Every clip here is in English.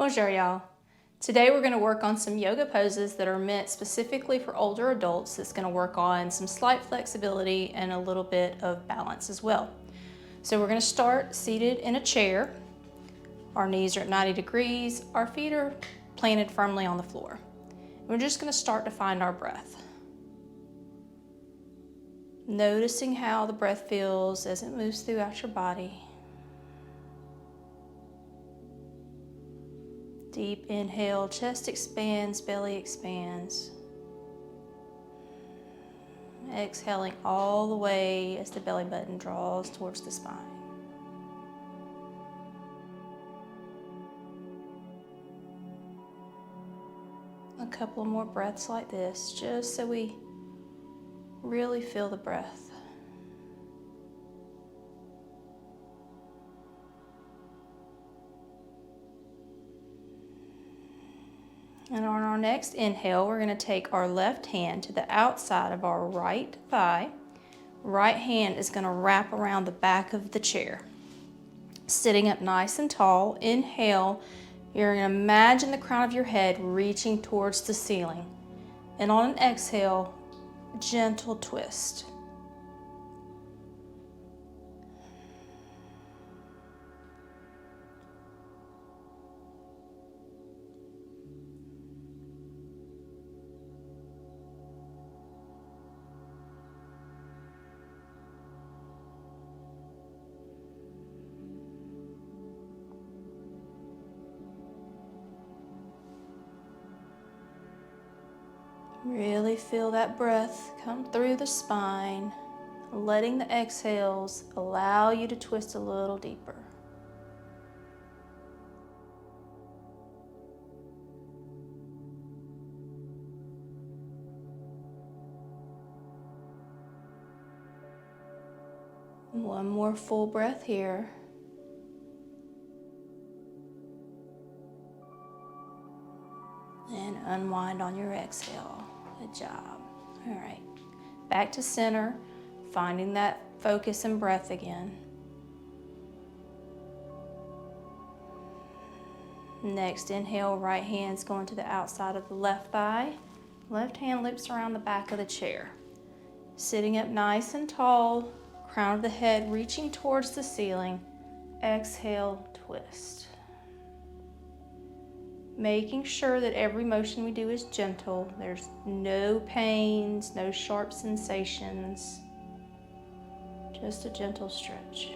Bonjour y'all. Today we're going to work on some yoga poses that are meant specifically for older adults. That's going to work on some slight flexibility and a little bit of balance as well. So we're going to start seated in a chair. Our knees are at 90 degrees. Our feet are planted firmly on the floor. We're just going to start to find our breath. Noticing how the breath feels as it moves throughout your body. Deep inhale, chest expands, belly expands. Exhaling all the way as the belly button draws towards the spine. A couple more breaths like this, just so we really feel the breath. And on our next inhale, we're going to take our left hand to the outside of our right thigh. Right hand is going to wrap around the back of the chair. Sitting up nice and tall, inhale, you're going to imagine the crown of your head reaching towards the ceiling. And on an exhale, gentle twist. Really feel that breath come through the spine, letting the exhales allow you to twist a little deeper. One more full breath here. And unwind on your exhale. Good job. All right. Back to center, finding that focus and breath again. Next inhale, right hand's going to the outside of the left thigh. Left hand loops around the back of the chair. Sitting up nice and tall, crown of the head reaching towards the ceiling. Exhale, twist. Making sure that every motion we do is gentle. There's no pains, no sharp sensations. Just a gentle stretch.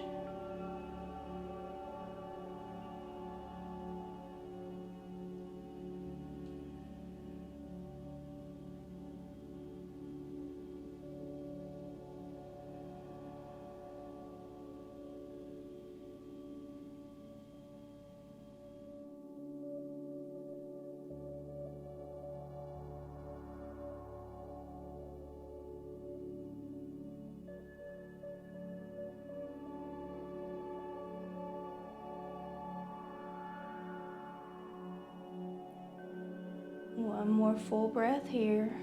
One more full breath here.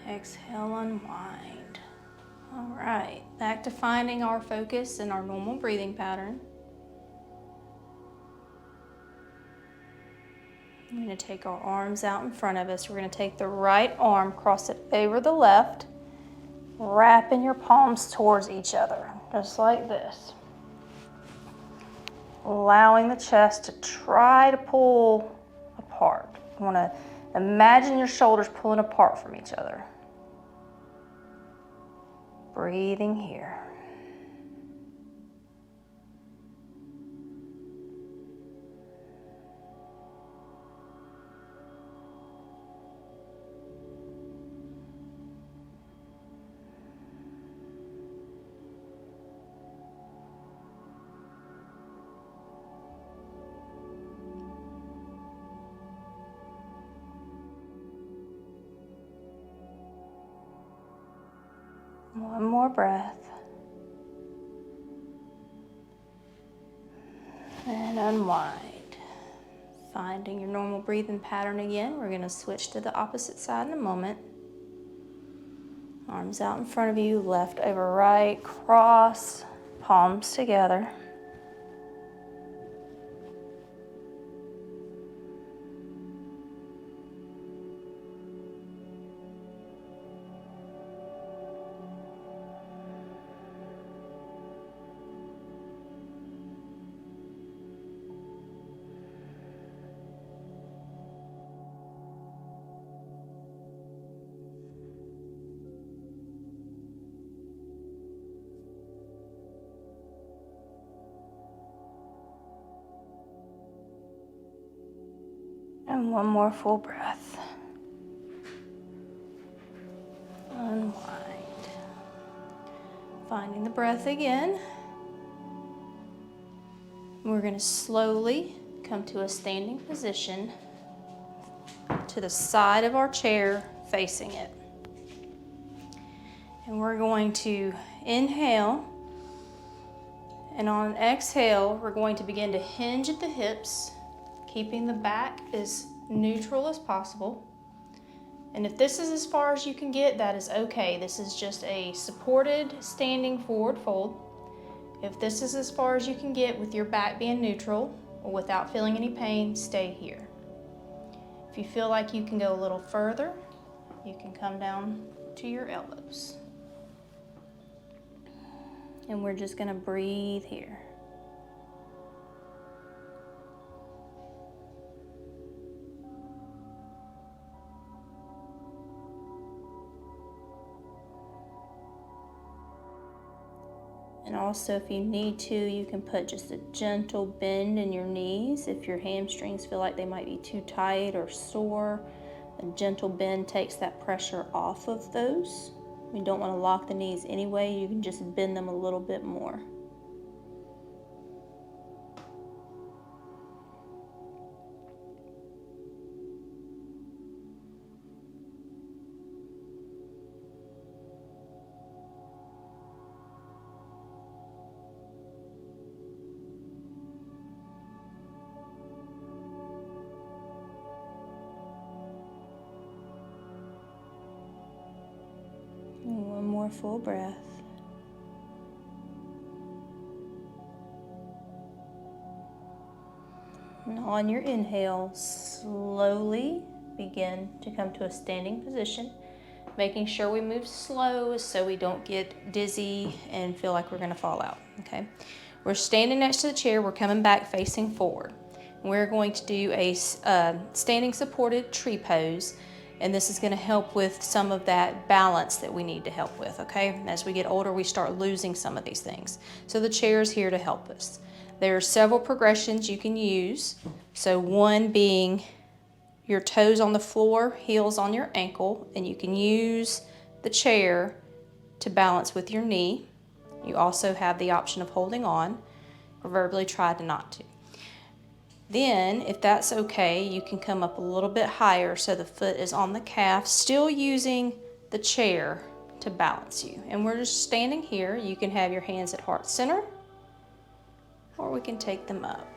Exhale, unwind. All right, back to finding our focus and our normal breathing pattern. We're going to take our arms out in front of us. We're going to take the right arm, cross it over the left, wrapping your palms towards each other, just like this. Allowing the chest to try to pull apart. You want to imagine your shoulders pulling apart from each other. Breathing here. One more breath. And unwind. Finding your normal breathing pattern again. We're going to switch to the opposite side in a moment. Arms out in front of you, left over right, cross, palms together. And one more full breath. Unwind. Finding the breath again. We're going to slowly come to a standing position to the side of our chair facing it. And we're going to inhale, and on an exhale, we're going to begin to hinge at the hips, keeping the back as neutral as possible. And if this is as far as you can get, that is okay. This is just a supported standing forward fold. If this is as far as you can get with your back being neutral or without feeling any pain, stay here. If you feel like you can go a little further, you can come down to your elbows. And we're just going to breathe here. And also, if you need to, you can put just a gentle bend in your knees. If your hamstrings feel like they might be too tight or sore, a gentle bend takes that pressure off of those. You don't want to lock the knees anyway. You can just bend them a little bit more. And one more full breath. And on your inhale, slowly begin to come to a standing position, making sure we move slow so we don't get dizzy and feel like we're going to fall out, okay? We're standing next to the chair. We're coming back facing forward. We're going to do a standing supported tree pose, and this is going to help with some of that balance that we need to help with, okay? As we get older, we start losing some of these things. So the chair is here to help us. There are several progressions you can use. So one being your toes on the floor, heels on your ankle, and you can use the chair to balance with your knee. You also have the option of holding on, or verbally try to not to. Then, if that's okay, you can come up a little bit higher so the foot is on the calf, still using the chair to balance you. And we're just standing here. You can have your hands at heart center, or we can take them up.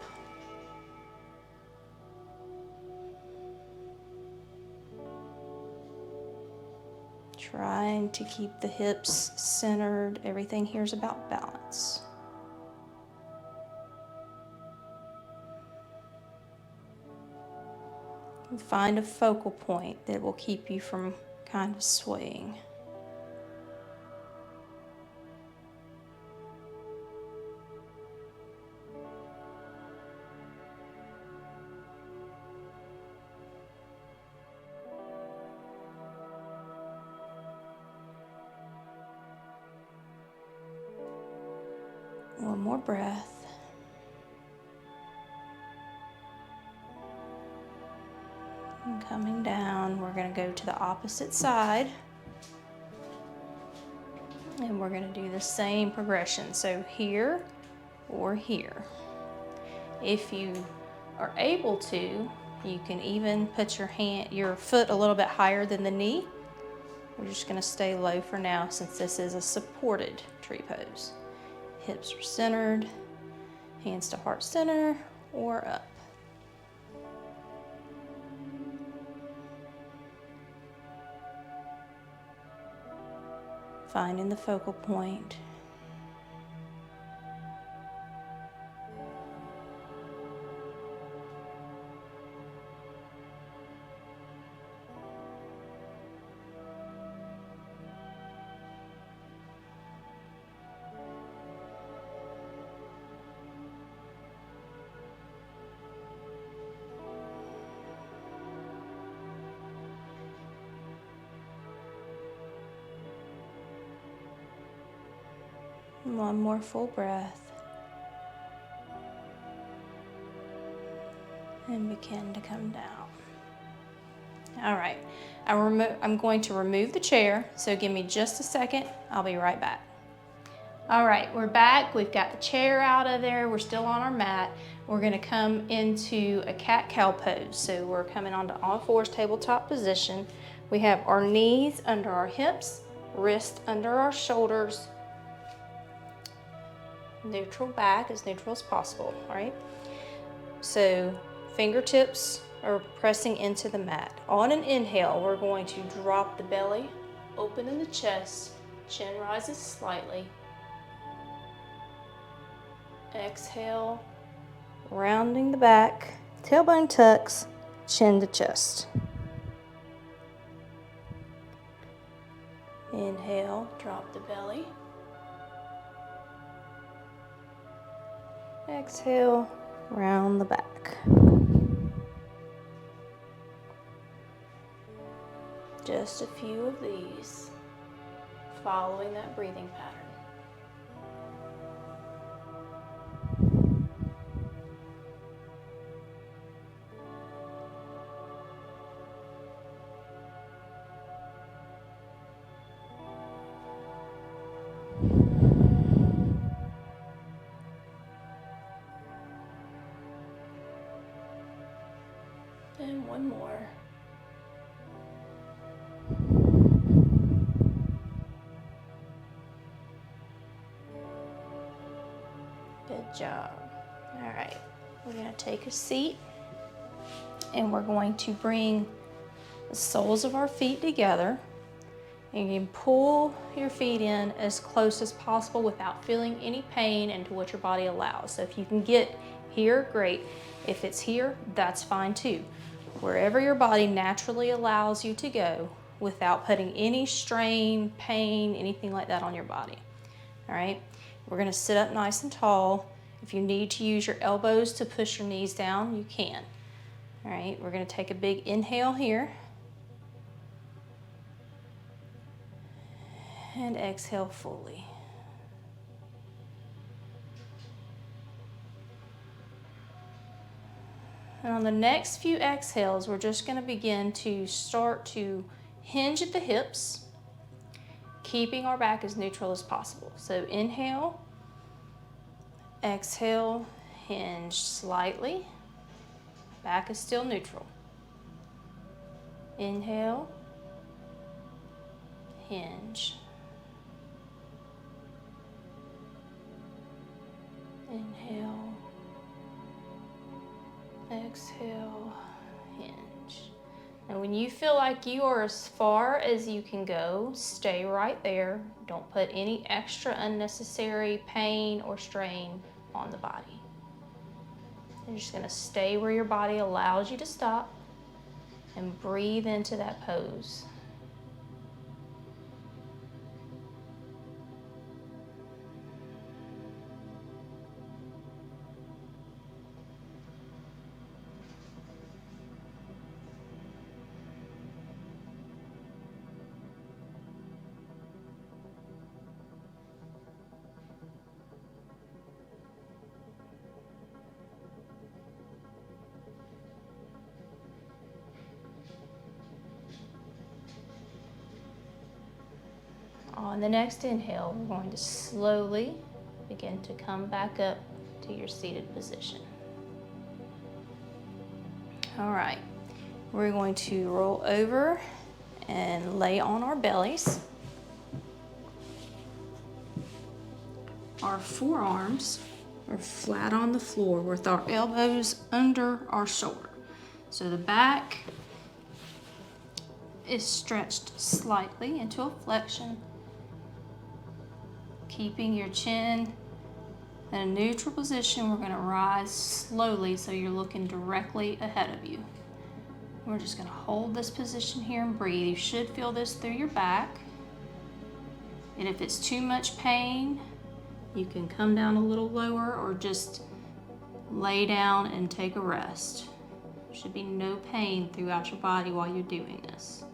Trying to keep the hips centered. Everything here is about balance. And find a focal point that will keep you from kind of swaying. One more breath. And coming down, we're going to go to the opposite side. And we're going to do the same progression. So here or here. If you are able to, you can even put your foot a little bit higher than the knee. We're just going to stay low for now since this is a supported tree pose. Hips are centered, hands to heart center or up. Finding the focal point. One more full breath. And begin to come down. All right, I'm going to remove the chair, so give me just a second. I'll be right back. All right, we're back. We've got the chair out of there. We're still on our mat. We're gonna come into a cat-cow pose. So we're coming onto all fours, tabletop position. We have our knees under our hips, wrists under our shoulders, neutral back, as neutral as possible, all right? So fingertips are pressing into the mat. On an inhale, we're going to drop the belly, open in the chest, chin rises slightly. Exhale, rounding the back, tailbone tucks, chin to chest. Inhale, drop the belly. Exhale, round the back. Just a few of these, following that breathing pattern. And one more. Good job. All right, we're gonna take a seat and we're going to bring the soles of our feet together. And you can pull your feet in as close as possible without feeling any pain into what your body allows. So if you can get here, great. If it's here, that's fine too. Wherever your body naturally allows you to go without putting any strain, pain, anything like that on your body. All right, we're gonna sit up nice and tall. If you need to use your elbows to push your knees down, you can. All right, we're gonna take a big inhale here. And exhale fully. And on the next few exhales, we're just gonna begin to start to hinge at the hips, keeping our back as neutral as possible. So inhale, exhale, hinge slightly. Back is still neutral. Inhale, hinge. Inhale, exhale, hinge. And when you feel like you are as far as you can go, stay right there. Don't put any extra unnecessary pain or strain on the body. You're just gonna stay where your body allows you to stop and breathe into that pose. On the next inhale, we're going to slowly begin to come back up to your seated position. All right, we're going to roll over and lay on our bellies. Our forearms are flat on the floor with our elbows under our shoulder. So the back is stretched slightly into a flexion, keeping your chin in a neutral position. We're gonna rise slowly so you're looking directly ahead of you. We're just gonna hold this position here and breathe. You should feel this through your back. And if it's too much pain, you can come down a little lower or just lay down and take a rest. There should be no pain throughout your body while you're doing this.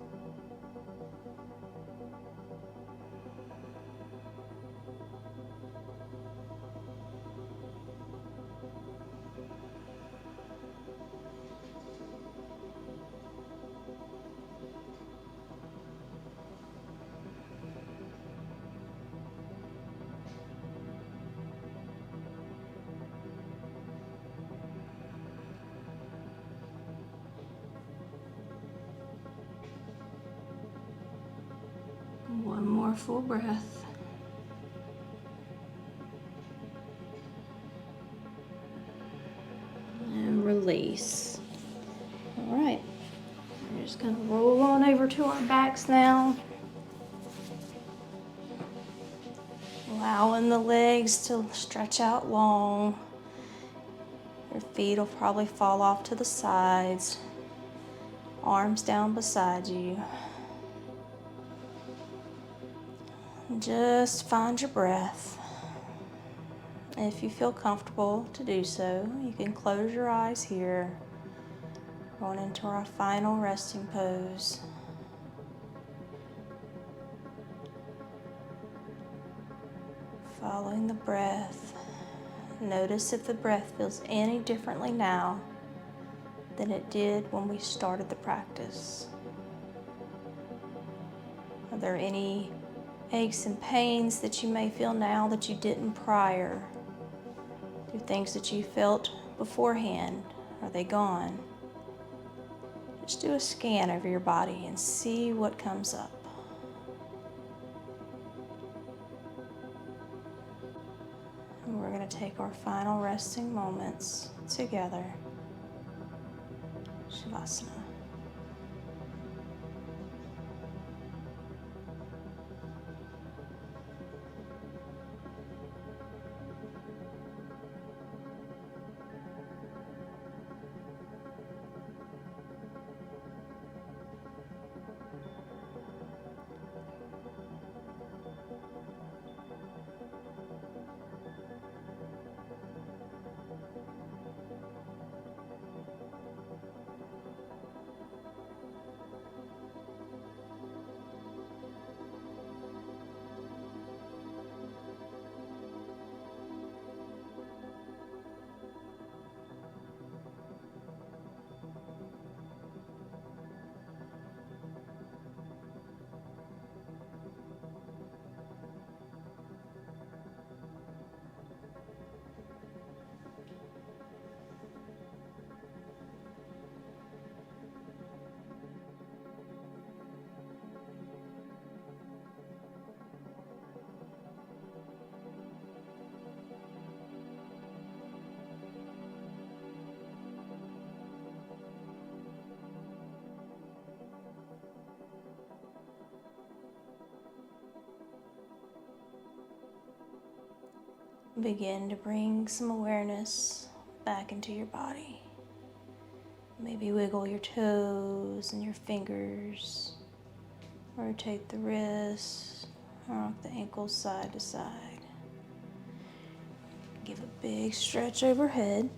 more full breath. And release. All right, we're just gonna roll on over to our backs now. Allowing the legs to stretch out long. Your feet will probably fall off to the sides. Arms down beside you. Just find your breath. If you feel comfortable to do so, you can close your eyes here. Going into our final resting pose. Following the breath. Notice if the breath feels any differently now than it did when we started the practice. Are there any aches and pains that you may feel now that you didn't prior? Do things that you felt beforehand, are they gone? Just do a scan over your body and see what comes up. And we're going to take our final resting moments together. Shavasana. Begin to bring some awareness back into your body. Maybe wiggle your toes and your fingers. Rotate the wrists, rock the ankles side to side. Give a big stretch overhead.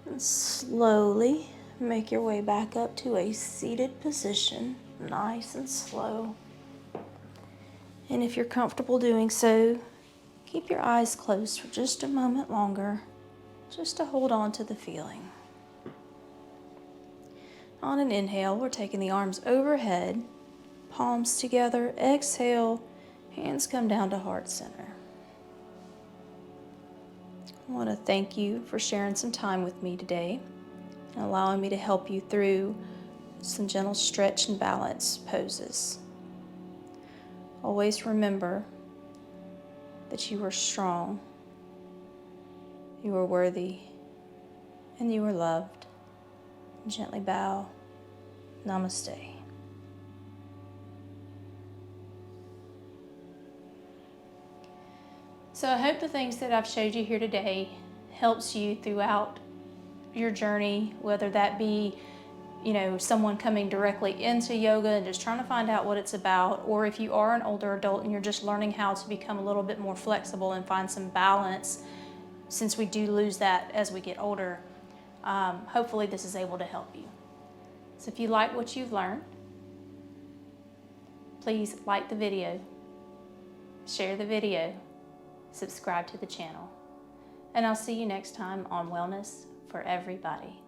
And slowly make your way back up to a seated position, nice and slow. And if you're comfortable doing so, keep your eyes closed for just a moment longer, just to hold on to the feeling. On an inhale, we're taking the arms overhead, palms together. Exhale, hands come down to heart center. I want to thank you for sharing some time with me today and allowing me to help you through some gentle stretch and balance poses. Always remember that you are strong, you are worthy, and you are loved. Gently bow. Namaste. So I hope the things that I've showed you here today helps you throughout your journey, whether that be someone coming directly into yoga and just trying to find out what it's about, or if you are an older adult and you're just learning how to become a little bit more flexible and find some balance, since we do lose that as we get older. Hopefully this is able to help you. So if you like what you've learned, please like the video, share the video, subscribe to the channel, and I'll see you next time on Wellness for Everybody.